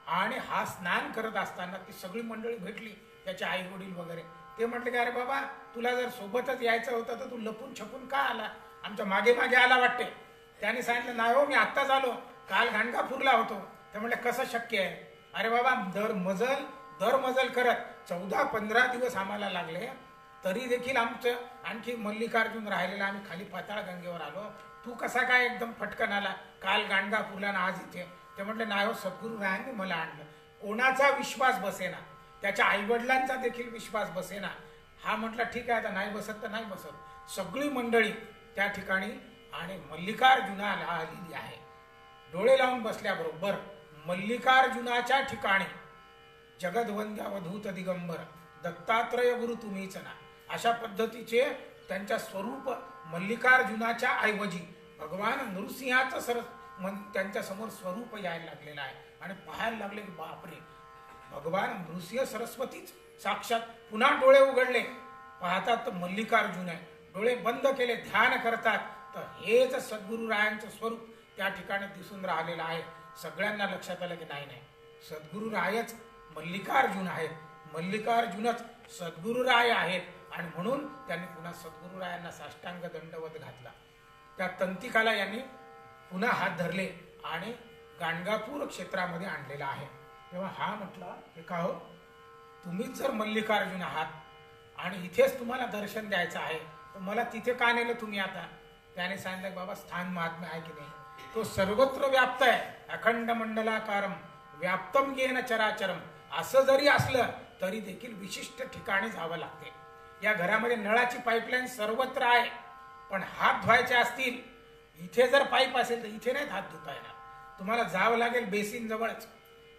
Speaker 2: आणि हा स्नान करत असताना ती सगळी मंडळी भेटली, त्याचे आई वडील वगैरे. ते म्हटले की अरे बाबा तुला जर सोबतच यायचं होतं तर तू लपून छपून का आला, आमच्या मागे मागे आला वाटते. त्याने सांगितलं नाही हो मी आत्ताच आलो, काल गाणगापूरला होतो. ते म्हटले कसं शक्य आहे. अरे बाबा दर मजल करत 14-15 दिवस आम्हाला लागले, तरी देखील आमचं आणखी मल्लिकार्जुन राहिलेला, आम्ही खाली पाताळ गंगेवर आलो. तू कसा काय एकदम फटकन आला, काल गाणगापूरला ना आज इथे. ते म्हटले नाही हो सद्गुरू रायांनी मला आणलं. कोणाचा विश्वास बसेना, त्याच्या आईवडिलांचा देखील विश्वास बसेना. हा म्हटला ठीक आहे आता नाही बसत तर नाही बसत. सगळी मंडळी त्या ठिकाणी आणि मल्लिकार्जुनाला आलेली आहे. डोळे लावून बसल्याबरोबर मल्लिकार्जुनाच्या ठिकाणी जगदवंद्यावधूत दिगंबर दत्तात्रय गुरु तुम्हीच ना अशा पद्धतीचे त्यांच्या स्वरूप मल्लिकार्जुनाच्या ऐवजी भगवान नृसिंहाचं त्यांच्या समोर स्वरूप यायला लागलेलं आहे. आणि पाहायला लागले की बापरे भगवान नृसिंह सरस्वतीच साक्षात. पुन्हा डोळे उघडले, पाहतात तर मल्लिकार्जुन आहे. डोळे बंद केले, ध्यान करतात, तर हेच सद्गुरुरायांचं स्वरूप त्या ठिकाणी दिसून राहिलेलं आहे. सगळ्यांना लक्षात आलं की नाही नाही, सद्गुरुरायच मल्लिकार्जुन आहेत, मल्लिकार्जुनच सद्गुरुराय आहेत. आणि म्हणून त्यांनी पुन्हा सद्गुरुरायांना साष्टांग दंडवत घातला. त्या तंतिकाला यांनी पुन्हा हात धरले आणि गाणगापूर क्षेत्रामध्ये आणलेला आहे. तेव्हा हा म्हटला की का हो, तुम्हीच जर मल्लिकार्जुन आहात आणि इथेच तुम्हाला दर्शन द्यायचं आहे, तर मला तिथे का नेलं तुम्ही आता? त्याने सांगितलं बाबा, स्थान महात्म्य आहे की नाही, तो सर्वत्र व्याप्त आहे. अखंड मंडलाकारम व्याप्तम येन चराचरम. असं जरी असलं तरी देखील विशिष्ट ठिकाणी जावं लागते. या घरामध्ये नळाची पाईपलाईन सर्वत्र आहे, पण हात धुवायचे असतील, इथे जर पाईप असेल तर इथे नाहीत हात धुता येणार. तुम्हाला जावं लागेल बेसिन जवळच.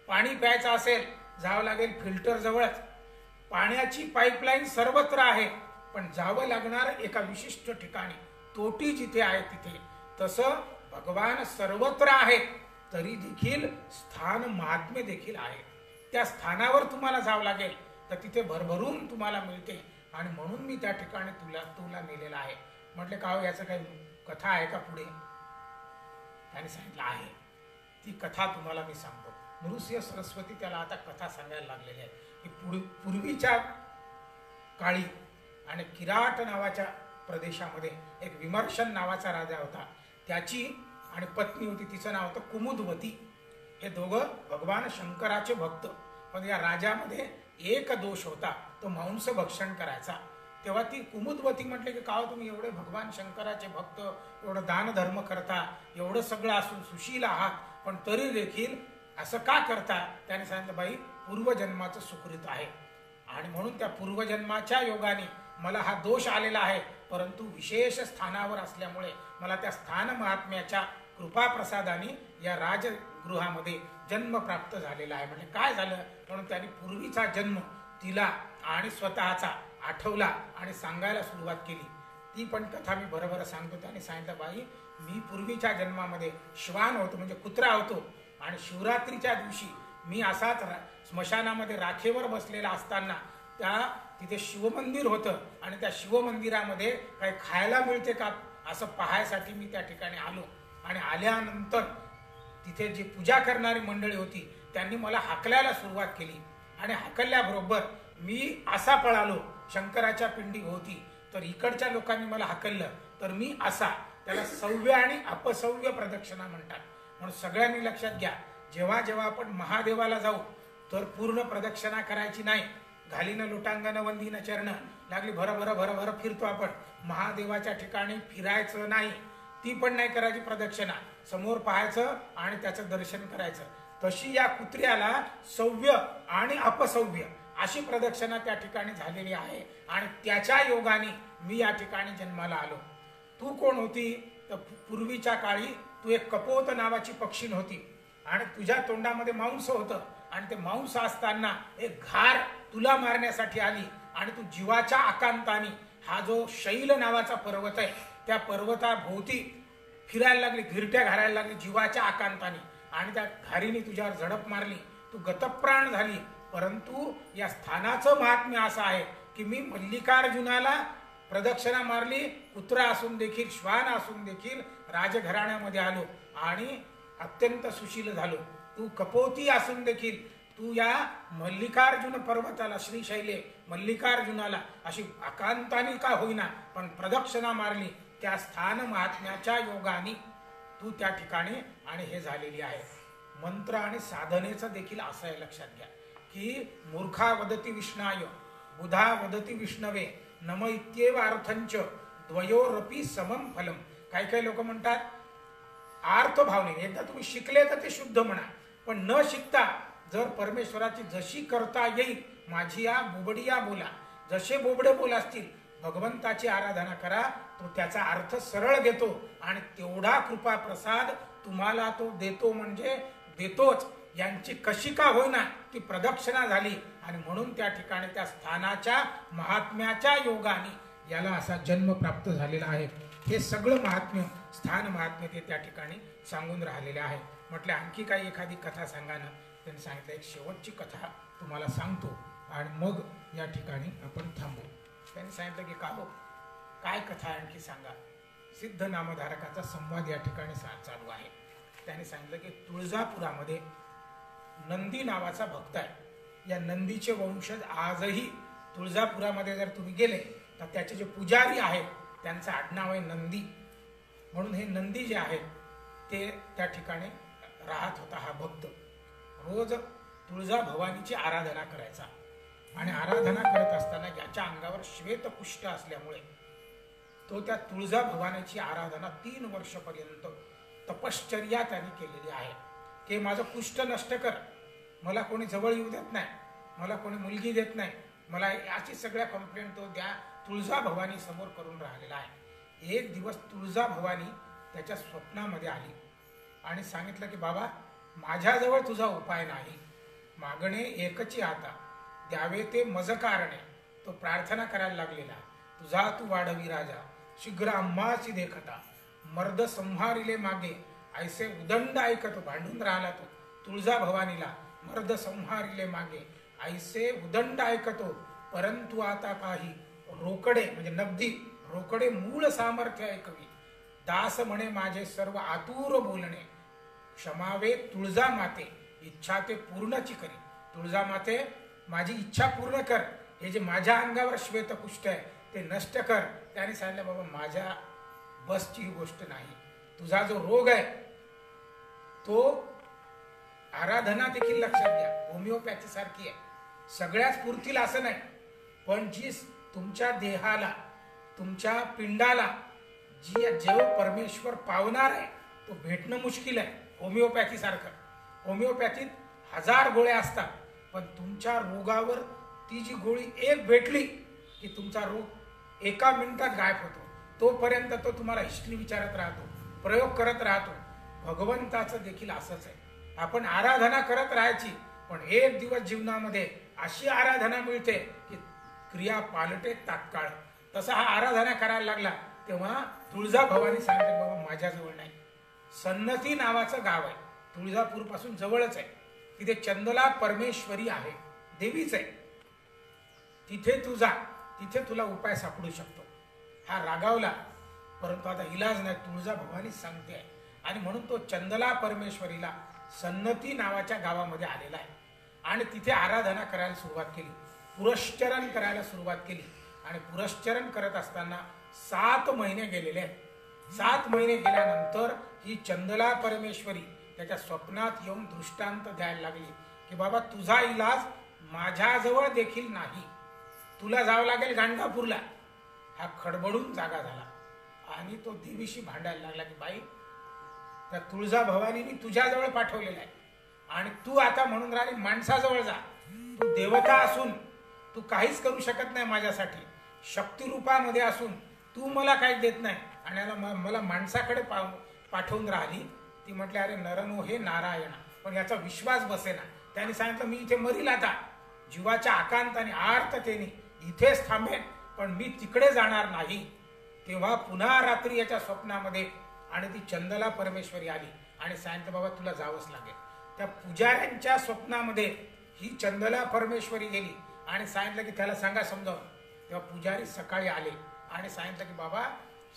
Speaker 2: पाणी प्यायचं असेल जावं लागेल फिल्टर जवळच. पाण्याची पाईपलाईन सर्वत्र आहे, पण जावं लागणार एका विशिष्ट ठिकाणी, तोटी जिथे आहे तिथे. तसं भगवान सर्वत्र आहेत, तरी देखील स्थान महात्म्य देखील आहे. त्या स्थानावर तुम्हाला जावं लागेल तर तिथे भरभरून तुम्हाला मिळते. आणि म्हणून मी त्या ठिकाणी तुला नेलेला आहे. म्हटले का हो, याचं काही कथा आहे का पुढे? त्याने सांगितलं आहे. ती कथा तुम्हाला मी सांगतो. नृसिंह सरस्वती त्याला आता कथा सांगायला लागलेली आहे की पूर्वीच्या काळी आणि किराट नावाच्या प्रदेशामध्ये एक विमर्शन नावाचा राजा होता. त्याची आणि पत्नी होती, तिचं नाव होतं कुमुदवती. हे दोघं भगवान शंकराचे भक्त. पण या राजामध्ये एक दोष होता, तो मांस भक्षण करायचा. तेव्हा ती कुमुदवती म्हटले की का तुम्ही एवढे भगवान शंकराचे भक्त, एवढं दान धर्म करता, एवढं सगळं असून सुशील आहात, पण तरी देखील असं का करता? त्याने सांगितलं बाई, पूर्वजन्माचं सुकृत आहे आणि म्हणून त्या पूर्वजन्माच्या योगाने मला हा दोष आलेला आहे. परंतु विशेष स्थानावर असल्यामुळे मला त्या स्थान महात्म्याच्या कृपा प्रसादाने या राजगृहामध्ये जन्म प्राप्त झालेला आहे. म्हणजे काय झालं? म्हणून त्यांनी पूर्वीचा जन्म तिला आणि स्वतःचा आठवला आणि सांगायला सुरुवात केली. ती पण कथा मी बरोबर सांगतो. त्याने सांगितलं बाई, मी पूर्वीच्या जन्मामध्ये श्वान होतो, म्हणजे कुत्रा होतो. आणि शिवरात्रीच्या दिवशी मी असाच स्मशानामध्ये राखेवर बसलेला असताना तिथे शिवमंदिर होतं आणि त्या शिवमंदिरामध्ये काही खायला मिळते का असं पाहायसाठी मी त्या ठिकाणी आलो. आणि आल्यानंतर तिथे जी पूजा करणारी मंडळी होती त्यांनी मला हाकलायला सुरुवात केली. आणि हाकलल्याबरोबर मी असा पळालो शंकराच्या पिंडी होती, तर इकडच्या लोकांनी मला हाकललं, तर मी असा. त्याला सव्य आणि अपसव्य प्रदक्षिणा म्हणतात. म्हणून सगळ्यांनी लक्षात घ्या, जेव्हा जेव्हा आपण महादेवाला जाऊ तर पूर्ण प्रदक्षिणा करायची नाही. घालीनं लोटांगण वंदीनं चरण लागली भर फिरतो आपण. महादेवाच्या ठिकाणी फिरायचं नाही, ती पण नाही करायची प्रदक्षिणा. समोर पाहायचं आणि त्याचं दर्शन करायचं. तशी या कुत्र्याला सव्य आणि अपसव्य अशी प्रदक्षिणा त्या ठिकाणी झालेली आहे. आणि त्याच्या योगाने मी या ठिकाणी जन्माला आलो. तू कोण होती? तर पूर्वीच्या काळी तू एक कपोत नावाची पक्षीण होती आणि तुझ्या तोंडामध्ये मांस होतं. आणि ते मांस असताना एक घार तुला मारण्यासाठी आली आणि तू जीवाच्या आकांताने हा जो शैल नावाचा पर्वत आहे त्या पर्वताभोवती फिरायला लागली, घिरट्या घालायला लागली जीवाच्या आकांताने. आणि त्या घारीने तुझ्यावर झडप मारली, तू गतप्राण झाली. परंतु या स्थानाचं महात्म्य असं आहे की मी मल्लिकार्जुनाला प्रदक्षिणा मारली, कुत्रा असून देखील, श्वान असून देखील राजघराण्यामध्ये आलो आणि अत्यंत सुशील झालो. तू कपोती असून देखील तू या मल्लिकार्जुन पर्वताला, श्रीशैले मल्लिकार्जुनाला अशी आकांताने का होईना पण प्रदक्षिणा मारली. त्या स्थान महात्म्याच्या योगाने तू त्या ठिकाणी आणि हे झालेली आहे. मंत्र आणि साधनेचं देखील असं आहे, लक्षात घ्या की मूर्खा वदती विष्णाय बुधा वदती विष्णवे नम इत्येव अर्थंच द्वयोरपी समम फलम. काही काही लोक म्हणतात आर्थ भावने, एकदा तुम्ही शिकले तर ते शुद्ध म्हणा, पण न शिकता जर परमेश्वराची जशी करता येईल, माझी या बोबडिया बोला, जसे बोबडे बोल असतील भगवंताची आराधना करा, तो त्याचा अर्थ सरळ घेतो आणि तेवढा कृपा प्रसाद तुम्हाला तो देतो. म्हणजे देतोच. यांची कशी का होईना ती प्रदक्षिणा झाली आणि म्हणून त्या ठिकाणी त्या स्थानाच्या महात्म्याच्या योगाने याला असा जन्म प्राप्त झालेला आहे. हे सगळं महात्म्य, स्थान महात्म्य ते त्या ठिकाणी सांगून राहिलेले आहे. म्हटलं आणखी काही एखादी कथा सांगा ना. त्यांनी सांगितलं एक शेवटची कथा तुम्हाला सांगतो आणि मग या ठिकाणी आपण थांबू. त्यांनी सांगितलं की का हो, काय कथा आहे आणखी सांगा. सिद्ध नामधारकाचा संवाद या ठिकाणी चालू आहे. त्याने सांगितलं की तुळजापुरामध्ये नंदी नावाचा भक्त आहे. या नंदीचे वंशज आजही तुळजापुरामध्ये जर तुम्ही गेले तर त्याचे जे पुजारी आहेत त्यांचं आडनाव आहे नंदी. म्हणून हे नंदी जे आहेत ते त्या ठिकाणी राहत होता. हा भक्त रोज तुळजा भवानीची आराधना करायचा आणि आराधना करत असताना याच्या अंगावर श्वेतकुष्ठ असल्यामुळे तो त्या तुळजा भवानीची आराधना 3 वर्षपर्यंत तपश्चर्या त्याने केलेली आहे की माझं कुष्ठ नष्ट कर, मला कोणी जवळ येऊ देत नाही, मला कोणी मुलगी देत नाही, मला याची सगळ्या कंप्लेंट तो त्या तुळजा भवानी समोर करून राहिलेला आहे. एक दिवस तुळजा भवानी त्याच्या स्वप्नामध्ये आली आणि सांगितलं की बाबा माझ्याजवळ तुझा उपाय नाही, मागणे एकची आता द्यावे ते मज कारणे. तो प्रार्थना करायला लागलेला. तुझा तू वाढवी राजा शीघ्र आम्हाची देखता मर्द संहारिले मागे ऐसे उदंड ऐकतो. भांडून राहिला तो तुळजा भवानीला, मर्द संहारिले मागे ऐसे उदंड ऐकतो, परंतु आता काही रोकडे म्हणजे नगदी रोकडे मूळ सामर्थ्य ऐकवी. दास म्हणे माझे सर्व आतुर बोलणे, क्षमावे तुळजा माते इच्छा ते पूर्णची करी. तुळजा माते माझी इच्छा पूर्ण कर, हे जे माझ्या अंगावर श्वेतकुष्ठ आहे ते नष्ट कर. त्याने सांगितलं बाबा माझ्या बसची ही गोष्ट नाही, तुझा जो रोग आहे तो आराधना देखील लक्षात घ्या होमिओपॅथी सारखी आहे, सगळ्याच पुरतील असं नाही, पण जी तुमच्या देहाला तुमच्या पिंडाला जो परमेश्वर पावणार आहे तो भेटणं मुश्किल आहे. होमिओपॅथी सारखं होमिओपॅथीत 1000 गोळ्या असतात, पण तुमच्या रोगावर ती जी गोळी एक भेटली की तुमचा रोग 1 मिनिटात गायब होतो. तोपर्यंत तो तुम्हाला हिस्ट्री विचारत राहतो, प्रयोग करत राहतो. भगवंताचं देखील असंच आहे. आपण आराधना करत राहायची, पण एक दिवस जीवनामध्ये अशी आराधना मिळते की क्रिया पालटे तात्काळ. तसा हा आराधना करायला लागला तेव्हा तुळजा भवानी सांगते बाबा माझ्याजवळ नाही. सन्नती नावाचं गाव आहे, तुळजापूर पासून जवळच आहे. तिथे चंदला परमेश्वरी आहे, देवीच आहे. तिथे तू जा, तिथे तुला उपाय सापडू शकतो. हा रागावला, परंतु आता इलाज नाही, तुळजा भवानी सांगते आहे. आणि म्हणून तो चंदला परमेश्वरीला सन्नती नावाच्या गावामध्ये आलेला आहे आणि तिथे आराधना करायला सुरुवात केली, पुरश्चरण करायला सुरुवात केली. आणि पुरश्चरण करत असताना 7 महिने गेलेले आहेत. 7 महिने गेल्यानंतर ही चंदला परमेश्वरी त्याच्या स्वप्नात येऊन दृष्टांत द्यायला लागली की बाबा तुझा इलाज माझ्याजवळ देखील नाही, तुला जावं लागेल गाणगापूरला. हा खडबडून जागा झाला आणि तो देवीशी भांडायला लागला की बाई त्या तुळजा भवानीने तुझ्याजवळ पाठवलेला आहे आणि तू आता म्हणून राहिली माणसाजवळ जा. तू देवता असून तू काहीच करू शकत नाही माझ्यासाठी, शक्ती रूपामध्ये असून तू मला काही देत नाही आणि मला माणसाकडे पाठवून राहिली. ती म्हटली अरे नरनो हे नारायण, पण याचा विश्वास बसेना. त्याने सांगितलं मी इथे मरील आता जीवाच्या आकांताने आर्ततेने इथेच थांबेन, पण मी तिकडे जाणार नाही. तेव्हा पुन्हा रात्री याच्या स्वप्नामध्ये आणि ती चंदला परमेश्वरी आली आणि सांगितलं बाबा तुला जावंच लागेल. त्या पुजाऱ्यांच्या स्वप्नामध्ये ही चंदला परमेश्वरी गेली आणि सांगितलं की त्याला सांगा समजावून. तेव्हा पुजारी सकाळी आले आणि सांगितलं की बाबा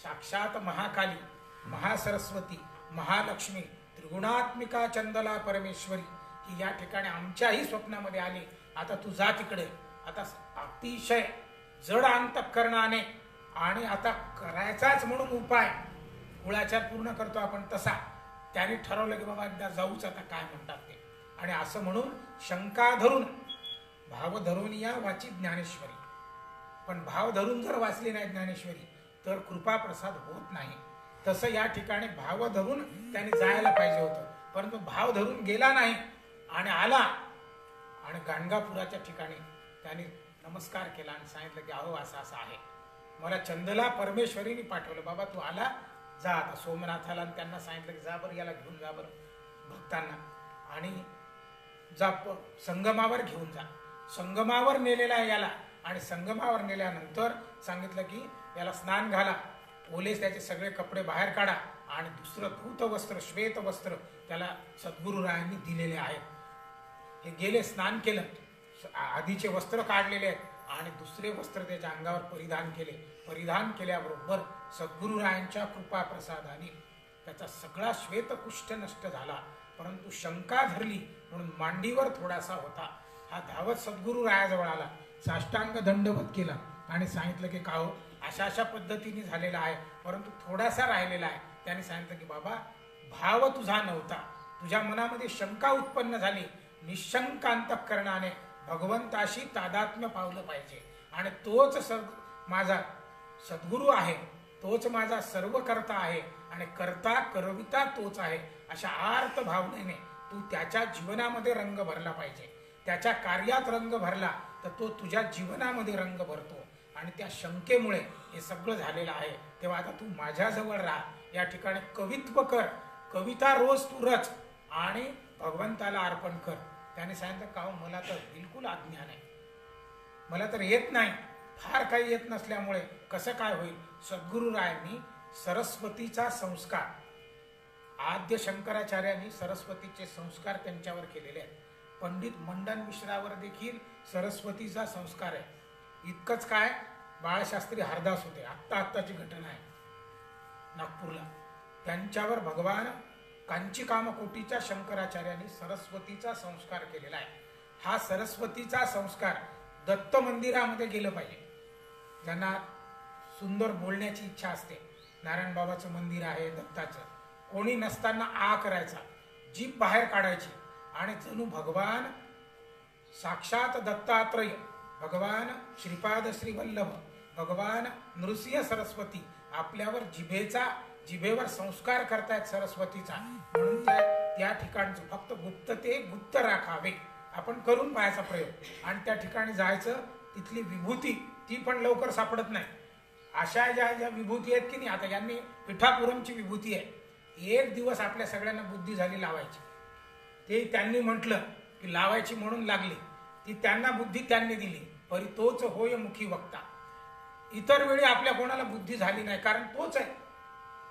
Speaker 2: साक्षात महाकाली, महासरस्वती, महालक्ष्मी, त्रिगुणात्मिका चंदला परमेश्वरी ही या ठिकाणी आमच्याही स्वप्नामध्ये आली. आता तू जा तिकडे. आता अतिशय जड अंतःकरणाने आणि आता करायचाच म्हणून उपाय कुळाचार पूर्ण करतो आपण तसा त्याने ठरवलं की बाबा एकदा जाऊच आता काय म्हणतात ते. आणि असं म्हणून शंका धरून भाव धरून या वाची ज्ञानेश्वरी. पण भाव धरून जर वाचली नाही ज्ञानेश्वरी तर कृपा प्रसाद होत नाही. तसं या ठिकाणी भाव धरून त्याने जायला पाहिजे होतं, परंतु भाव धरून गेला नाही आणि आला आणि गाणगापुराच्या ठिकाणी त्याने नमस्कार केला आणि सांगितलं की अहो असं असं आहे, मला चंदला परमेश्वरीने पाठवलं. बाबा तू आला, जा आता सोमनाथाला. आणि त्यांना सांगितलं की जा बरं याला घेऊन जा बरं भक्तांना आणि जा संगमावर घेऊन जा. संगमावर नेलेला आहे याला आणि संगमावर नेल्यानंतर सांगितलं की याला स्नान घाला, ओलेच त्याचे सगळे कपडे बाहेर काढा आणि दुसरं धूत वस्त्र श्वेत वस्त्र त्याला सद्गुरुरायांनी दिलेले आहेत. हे गेले, स्नान केलं, आधीचे वस्त्र काढलेले आहेत आणि दुसरे वस्त्र त्याच्या अंगावर परिधान केले. परिधान केल्याबरोबर सद्गुरुरायांच्या कृपा प्रसादाने त्याचा सगळा श्वेतकुष्ठ नष्ट झाला. परंतु शंका धरली म्हणून मांडीवर थोडासा होता. हा धावत सद्गुरुरायाजवळ आला, साष्टांग दंडवत केला आणि सांगितलं की काहो अशा अशा पद्धतीने झालेला आहे, परंतु थोडासा राहिलेला आहे. त्याने सांगितलं की बाबा भाव तुझा नव्हता, तुझ्या मनामध्ये शंका उत्पन्न झाली. निशंक अंतःकरणाने भगवंताशी तादात्म्य पावलं पाहिजे आणि तोच माझा सद्गुरू आहे, तोच माझा सर्व करता आहे आणि करता करविता तोच आहे. अशा आर्त भावनेने तू त्याच्या जीवनामध्ये रंग भरला पाहिजे. त्याच्या कार्यात रंग भरला तर तो तुझ्या जीवनामध्ये रंग भरतो. आणि त्या शंकेमुळे हे सगळं झालेलं आहे. तेव्हा आता तू माझ्याजवळ राहा, या ठिकाणी कवित्व कर, कविता रोज तू रच आणि भगवंताला अर्पण कर. त्याने सांगितलं का मला तर बिलकुल अज्ञान आहे, मला तर येत नाही, फार काही येत नसल्यामुळे कसं काय होईल. सद्गुरुरायांनी सरस्वतीचा संस्कार, आद्य शंकराचार्यांनी सरस्वतीचे संस्कार त्यांच्यावर केलेले आहेत. पंडित मंडन मिश्रावर देखील सरस्वतीचा संस्कार आहे. इतकंच काय, बाळशास्त्री हरदास होते, आत्ताची घटना आहे नागपूरला, त्यांच्यावर भगवान कांची कामकोटीच्या शंकराचार्यांनी सरस्वतीचा संस्कार केलेला आहे. हा सरस्वतीचा संस्कार दत्त मंदिरामध्ये गेलं पाहिजे. ज्यांना सुंदर बोलण्याची इच्छा असते, नारायण बाबाचं मंदिर आहे, दत्ताचं, कोणी नसताना आ करायचा, जीभ बाहेर काढायची आणि जणू भगवान साक्षात दत्तात्रय, भगवान श्रीपाद श्रीवल्लभ, भगवान नृसिंह सरस्वती आपल्यावर जिभेवर संस्कार करतायत सरस्वतीचा. म्हणून त्या ठिकाणचं फक्त गुप्तते गुप्त राखावे. आपण करून पाहायचा प्रयोग आणि त्या ठिकाणी जायचं. तिथली विभूती ती पण लवकर सापडत नाही. अशा ज्या विभूती आहेत की नाही, आता यांनी पिठापुरमची विभूती आहे, एक दिवस आपल्या सगळ्यांना बुद्धी झाली लावायची. ते त्यांनी म्हटलं की लावायची म्हणून लागली, ती त्यांना बुद्धी त्यांनी दिली. परी तोच होय मुखी वक्ता. इतर वेळी आपल्या कोणाला बुद्धी झाली नाही, कारण तोच आहे.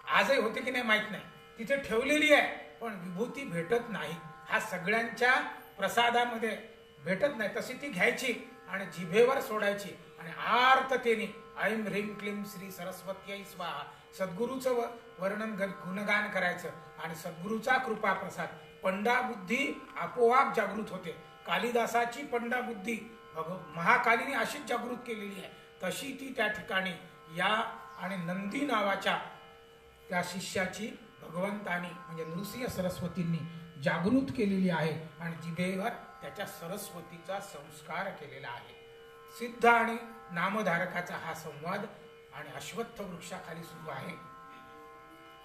Speaker 2: आजही होते की नाही माहित नाही, तिथे ठेवलेली आहे पण विभूती भेटत नाही. हा सगळ्यांच्या प्रसादामध्ये भेटत नाही, तशी ती घ्यायची आणि जिभेवर सोडायची आणि आर्ततेने ऐं ह्रीं क्लीं श्री सरस्वत्यै स्वाहा सद्गुरूचं वर्णन गुणगान करायचं. आणि सद्गुरूचा कृपा प्रसाद, पंडा बुद्धी आपोआप जागृत होते. कालिदासाची पंडा बुद्धी महाकालीने अशीच जागृत केलेली आहे, तशी ती त्या ठिकाणी या आणि नंदी नावाच्या त्या शिष्याची भगवंतानी म्हणजे नृसिंह सरस्वतींनी जागृत केलेली आहे आणि जिभेवर त्याच्या सरस्वतीचा संस्कार केलेला आहे. सिद्ध आणि नामधारकाचा हा संवाद आणि अश्वत्थ वृक्षाखाली सुरू आहे.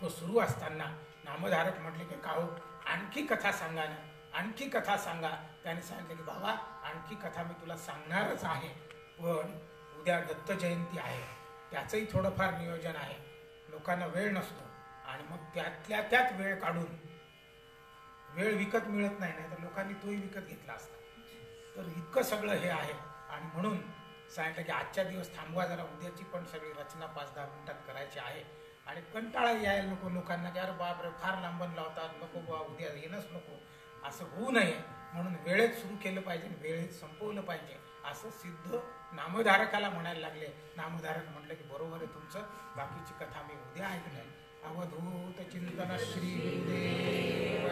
Speaker 2: तो सुरू असताना नामधारक म्हटले की काहो आणखी कथा सांगा ना, आणखी कथा सांगा. त्याने सांगितले की बाबा आणखी कथा मी तुला सांगणारच आहे, पण उद्या दत्त जयंती आहे, त्याचंही थोडंफार नियोजन आहे. लोकांना वेळ नसतो आणि मग त्यातल्या त्यात वेळ काढून, वेळ विकत मिळत नाही, नाही तर लोकांनी तोही विकत घेतला असता. तर इतकं सगळं हे आहे आणि म्हणून सांगितलं की आजच्या दिवस थांबवा जरा, उद्याची पण सगळी रचना 5-10 मिनिटात करायची आहे. आणि कंटाळा यायला नको लोकांना की अरे बापरे फार लांबण लावतात, नको बा उद्या येणंच नको, असं होऊ नये म्हणून वेळेत सुरू केलं पाहिजे, वेळेत संपवलं पाहिजे असं सिद्ध नामधारकाला म्हणायला लागले. नामधारक म्हटलं की बरोबर आहे तुमचं, बाकीची कथा मी उद्या ऐकणार. अवधूत चिंतन श्री गुरुदेव.